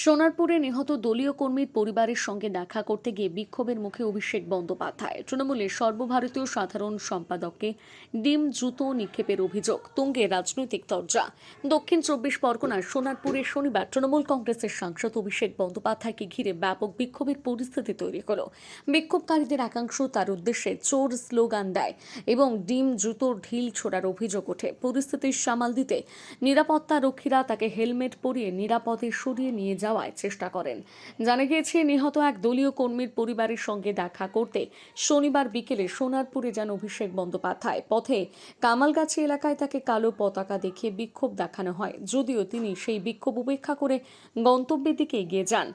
সোনারপুরে নিহত দলীয় কর্মীর পরিবারের সঙ্গে দেখা করতে গিয়ে বিক্ষোভের মুখে অভিষেক বন্দ্যোপাধ্যায়। তৃণমূলের সর্বভারতীয় সাধারণ সম্পাদককে ডিম জুতো নিক্ষেপের অভিযোগ তুঙ্গে রাজনৈতিক তরজা। দক্ষিণ ২৪ পরগনার সোনারপুরে শনিবার তৃণমূল কংগ্রেসের সাংসদ অভিষেক বন্দ্যোপাধ্যায়কে ঘিরে ব্যাপক বিক্ষোভের পরিস্থিতি তৈরি হলো। বিক্ষোভকারীদের একাংশ তার উদ্দেশ্যে চোর স্লোগান দেয় এবং ডিম জুতোর ঢিল ছোড়ার অভিযোগ ওঠে। পরিস্থিতি সামাল দিতে নিরাপত্তা রক্ষীরা তাকে হেলমেট পরিয়ে নিরাপদে সরিয়ে নিয়ে যাওয়ার চেষ্টা করেন। জানা গিয়েছে, নিহত এক দলীয় কর্মীর পরিবারের সঙ্গে দেখা করতে শনিবার বিকেলে সোনারপুরে যান অভিষেক বন্দ্যোপাধ্যায়। পথে কামালগাছি এলাকায় তাকে কালো পতাকা দেখিয়ে বিক্ষোভ দেখানো হয়, যদিও তিনি সেই বিক্ষোভ উপেক্ষা করে গন্তব্যের দিকে এগিয়ে যান।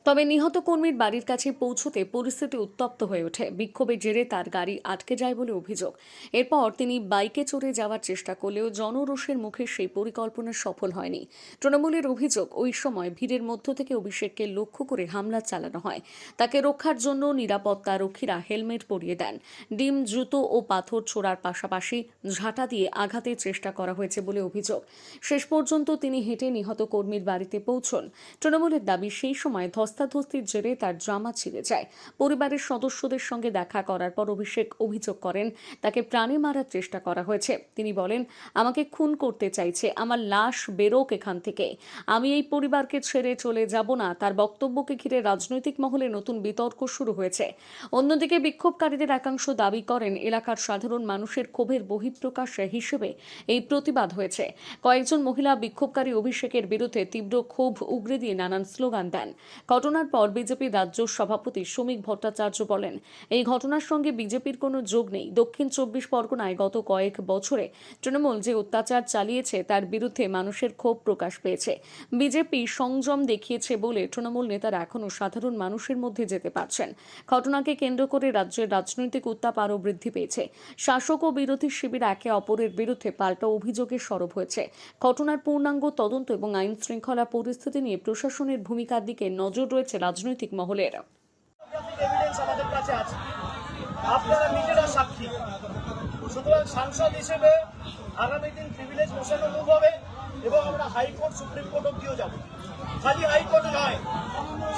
তবে নিহত কর্মীর বাড়ির কাছে পৌঁছতে পরিস্থিতি উত্তপ্ত হয়ে ওঠে। বিক্ষোভের জেরে তার গাড়ি আটকে যায় বলে অভিযোগ। এরপর তিনি বাইকে চড়ে যাওয়ার চেষ্টা করলেও জনরোষের মুখে সেই পরিকল্পনা সফল হয়নি। তৃণমূলের অভিযোগ, ওই সময় ভিড়ের মধ্য থেকে অভিষেককে লক্ষ্য করে হামলা চালানো হয়। তাকে রক্ষার জন্য নিরাপত্তা রক্ষীরা হেলমেট পরিয়ে দেন। ডিম জুতো ও পাথর ছোড়ার পাশাপাশি ঝাঁটা দিয়ে আঘাতের চেষ্টা করা হয়েছে বলে অভিযোগ। শেষ পর্যন্ত তিনি হেঁটে নিহত কর্মীর বাড়িতে পৌঁছন। তৃণমূলের দাবি, সেই সময় ধস্তাধস্তির জেরে তার জামা ছিঁড়ে যায়। পরিবারের সদস্যদের সঙ্গে দেখা করার পর অভিষেক অভিযোগ করেন তাকে প্রাণে মারার চেষ্টা করা হয়েছে। তিনি বলেন, আমাকে খুন করতে চাইছে, আমার লাশ বেরোক এখান থেকে, আমি এই পরিবারকে ছেড়ে চলে যাব না। তার বক্তব্যকে ঘিরে রাজনৈতিক মহলে নতুন বিতর্ক শুরু হয়েছে। অন্যদিকে বিক্ষোভকারীদের একাংশ দাবি করেন এলাকার সাধারণ মানুষের ক্ষোভের বহিঃপ্রকাশ হিসেবে এই প্রতিবাদ হয়েছে। কয়েকজন মহিলা বিক্ষোভকারী অভিষেকের বিরুদ্ধে তীব্র ক্ষোভ উগরে দিয়ে নানান স্লোগান দেন। ঘটনার পর বিজেপির রাজ্য সভাপতি শ্রমিক ভট্টাচার্য বলেন, এই ঘটনার সঙ্গে বিজেপির কোনো যোগ নেই। দক্ষিণ ২৪ পরগনায় গত কয়েক বছরে তৃণমূল যে অত্যাচার চালিয়েছে তার বিরুদ্ধে মানুষের ক্ষোভ প্রকাশ পেয়েছে। বিজেপি সংযম দেখিয়েছে বলে তৃণমূল নেতারা এখনও সাধারণ মানুষের মধ্যে যেতে পারছেন। ঘটনাকে কেন্দ্র করে রাজ্যের রাজনৈতিক উত্তাপ আরও বৃদ্ধি পেয়েছে। শাসক ও বিরোধী শিবির একে অপরের বিরুদ্ধে পাল্টা অভিযোগে সরব হয়েছে। ঘটনার পূর্ণাঙ্গ তদন্ত এবং আইন শৃঙ্খলা পরিস্থিতি নিয়ে প্রশাসনের ভূমিকার দিকে নজর রয়েছে রাজনৈতিক মহলের। আমাদের কাছে আছে, আপনারা নিজেরা সাক্ষী। সুতরাং সাংসদ হিসেবে আগামী দিন প্রিভিলেজ বসানো মুভ হবে এবং আমরা হাইকোর্ট সুপ্রিম কোর্ট অব্দিও যাব। খালি হাইকোর্টে নয়,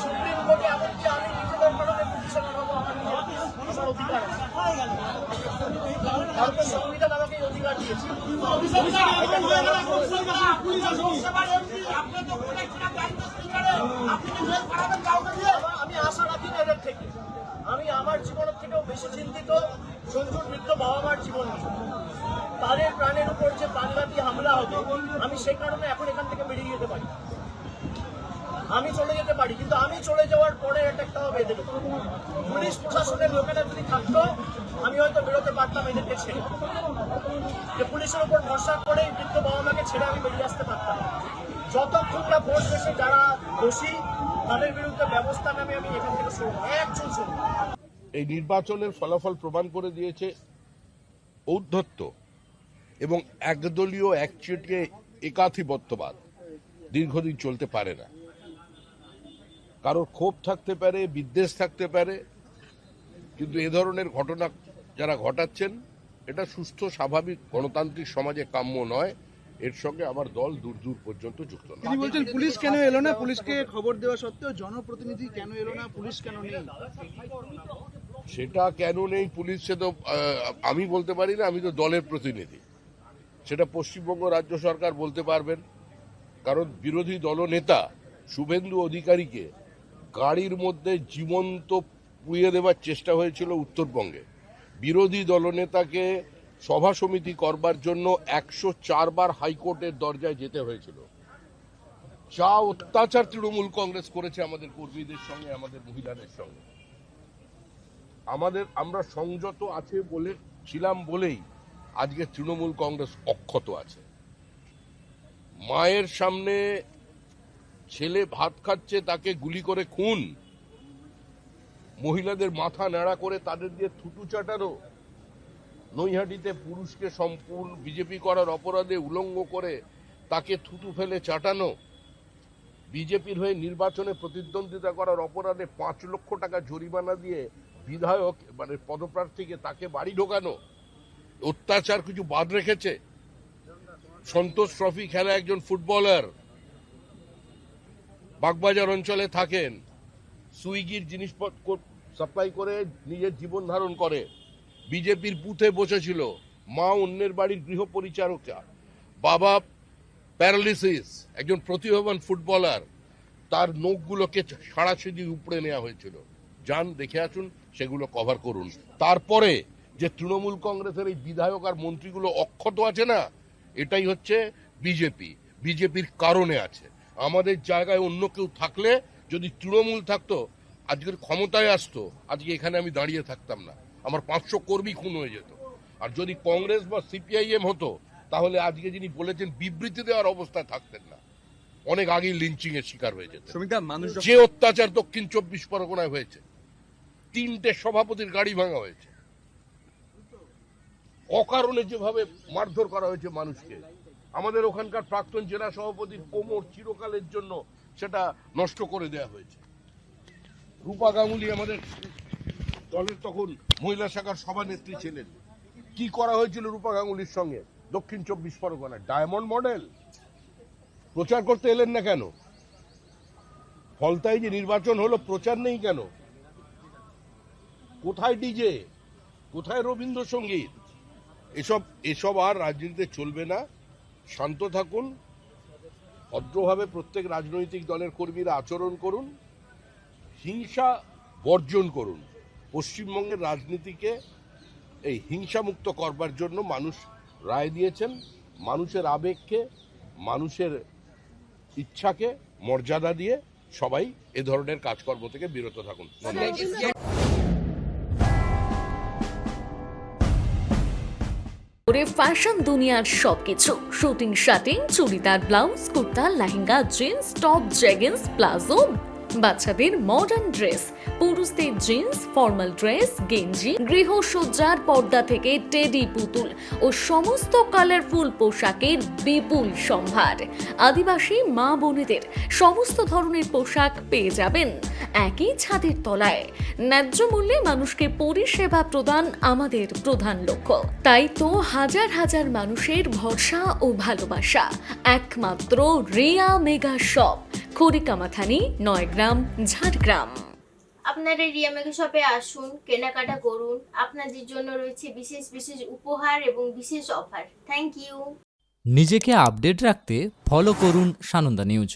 সুপ্রিম কোর্টে এমনকি আমি নিজেদের কারণে পিটিশনার হবো। আমার অধিকার আছে, ভারতের সংবিধান আমাকে এই অধিকার দিয়েছে। আমি আশা রাখি না এদের থেকে। আমি আমার জীবনের থেকেও বেশি চিন্তিত সঞ্জুর মৃত বাবা মার জীবন নিয়ে। তাদের প্রাণের উপর যে প্রাণঘাতী হামলা হবে, আমি সেই কারণে এখন এখান থেকে বেরিয়ে যেতে পারি, আমি চলে যেতে পারি। কিন্তু আমি চলে যাওয়ার পরে একটা হবে এদের পুলিশ প্রশাসনের লোকেরা যদি থাকতো, আমি হয়তো বেরোতে পারতাম এদেরকে ছেড়ে। যে পুলিশের উপর ভরসা করে মৃত বাবা মাকে ছেড়ে আমি বেরিয়ে আসতে পারতাম। যতক্ষণ না ভোট শেষে যারা দোষী তাদের বিরুদ্ধে ব্যবস্থা নামে আমি এখান থেকে শুরু একজন শুরু। এই নির্বাচনের ফলাফল প্রমাণ করে দিয়েছে ঔদ্ধত্য এবং একদলীয় একচেটিয়া একাধিপত্যবাদ দীর্ঘদিন চলতে পারে না। কারোর ক্ষোভ থাকতে পারে, বিদ্বেষ থাকতে পারে, কিন্তু এ ধরনের ঘটনা যারা ঘটাচ্ছেন এটা সুস্থ স্বাভাবিক গণতান্ত্রিক সমাজে কাম্য নয়। এর সঙ্গে আমার দল দূর দূর পর্যন্ত যুক্ত নয়। তিনি বলছেন পুলিশ কেন এলো না, পুলিশকে খবর দেওয়া সত্ত্বেও জনপ্রতিনিধি কেন এলো না, পুলিশ কেন নেই? সেটা কেন নেই পুলিশ, সে তো আমি বলতে পারি না, আমি তো দলের প্রতিনিধি। সেটা পশ্চিমবঙ্গ রাজ্য সরকার বলতে পারবেন। কারণ বিরোধী দলনেতা শুভেন্দু অধিকারীকে গাড়ির মধ্যে জীবন্ত পুড়িয়ে দেওয়ার চেষ্টা হয়েছিল উত্তরবঙ্গে। বিরোধী দলনেতাকে সভা সমিতি করবার জন্য 104 বার হাইকোর্টের দরজায় যেতে হয়েছিল। যা অত্যাচার তৃণমূল কংগ্রেস করেছে আমাদের কর্মীদের সঙ্গে, আমাদের মহিলাদের সঙ্গে, আমরা সংযত আছে বলে ছিলাম বলেই আজকে তৃণমূল কংগ্রেস অক্ষত আছে। মায়ের সামনে ছেলে ভাত খাচ্ছে, তাকে গুলি করে খুন, মহিলাদের মাথা ন্যাড়া করে তাদের দিয়ে থুতু চাটানো, নৈহাটিতে পুরুষকে সম্পূর্ণ বিজেপি করার অপরাধে উলঙ্গ করে তাকে থুতু ফেলে চাটানো, বিজেপির হয়ে নির্বাচনে প্রতিদ্বন্দ্বিতা করার অপরাধে 5 লক্ষ টাকা জরিমানা দিয়ে বিধায়ক মানে পদপ্রার্থীকে তাকে বাড়ি ঢোকানো, অত্যাচার কিছু বাদ রেখেছে? সন্তোষ ট্রফি খেলা একজন ফুটবলার, বাগবাজার অঞ্চলে থাকেন, সুইগির জিনিসপত্র সাপ্লাই করে নিজের জীবন ধারণ করে, বিজেপির বুথে বসেছিল, মা অন্যের বাড়ির গৃহ পরিচারিকা, বাবা প্যারালিসিস, একজন প্রতিভাবান ফুটবলার, তার নখগুলোকে সারাশিদি উপড়ে নেওয়া হয়েছিল। যান দেখে আসুন, সেগুলো কভার করুন। তারপরে যে তৃণমূল কংগ্রেসের এই বিধায়ক আর মন্ত্রীগুলো অক্ষত আছে না, এটাই হচ্ছে বিজেপির কারণে আছে। আমাদের জায়গায় অন্য কেউ থাকলে, যদি তৃণমূল থাকতো, আজকের ক্ষমতায় আসতো, আজকে এখানে আমি দাঁড়িয়ে থাকতাম না, আমার 500 কর্মী খুন হয়ে যেত। আর যদি কংগ্রেস বা সিপিআইএম হতো, তাহলে আজকে যিনি বলেছেন বিবৃতি দেওয়ার অবস্থায় থাকতেন না, অনেক আগেই লিঞ্চিং এর শিকার হয়ে যেত। যে অত্যাচার দক্ষিণ 24 পরগনায় হয়েছে, 3টে সভাপতির গাড়ি ভাঙা হয়েছে, অকারণে যেভাবে মারধর করা হয়েছে মানুষকে, আমাদের ওখানকার প্রাক্তন জেলা সভাপতির কোমর চিরকালের জন্য সেটা নষ্ট করে দেওয়া হয়েছে। রূপা গাঙ্গুলি আমাদের দলের তখন মহিলা শাখার সভানেত্রী ছিলেন, কি করা হয়েছিল রূপা গাঙ্গুলির সঙ্গে দক্ষিণ 24 পরগনায়? ডায়মন্ড মডেল প্রচার করতে এলেন না কেন? ফলতাই যে নির্বাচন হলো, প্রচার নেই কেন? কোথায় ডিজে, কোথায় রবীন্দ্রসঙ্গীত? এসব আর রাজনীতিতে চলবে না। শান্ত থাকুন, ভদ্রভাবে প্রত্যেক রাজনৈতিক দলের কর্মীরা আচরণ করুন, হিংসা বর্জন করুন। পশ্চিমবঙ্গের রাজনীতিকে এই হিংসামুক্ত করবার জন্য মানুষ রায় দিয়েছেন। মানুষের আবেগকে, মানুষের ইচ্ছাকে মর্যাদা দিয়ে সবাই এ ধরনের কাজকর্ম থেকে বিরত থাকুন। ধন্যবাদ। ফ্যাশন দুনিয়ার সবকিছু, shooting shirting, churidar, blouse, kurta, lehenga, jeans, top, jeggings, palazzo, বাচ্চাদের মডার্ন ড্রেস, পুরুষদের জিন্স, ফর্মাল ড্রেস, গেঞ্জি, গৃহসজ্জার পর্দা থেকে টেডি পুতুল ও সমস্ত কালারফুল পোশাকের বিপুল সম্ভার। আদিবাসী মা বোনেদের সমস্ত ধরনের পোশাক পেয়ে যাবেন একই ছাদের তলায়। ন্যায্য মূল্যে মানুষকে পরিষেবা প্রদান আমাদের প্রধান লক্ষ্য। তাই তো হাজার হাজার মানুষের ভরসা ও ভালোবাসা একমাত্র রিয়া মেগা শপ, খড়িকামাথানি, 9 গ্রাম, ঝাড়গ্রাম। আপনারা রিয়া মেগা শপে আসুন, কেনাকাটা করুন। আপনাদের জন্য রয়েছে বিশেষ বিশেষ উপহার এবং বিশেষ অফার। Thank you. নিজেকে আপডেট রাখতে ফলো করুন সানন্দা নিউজ।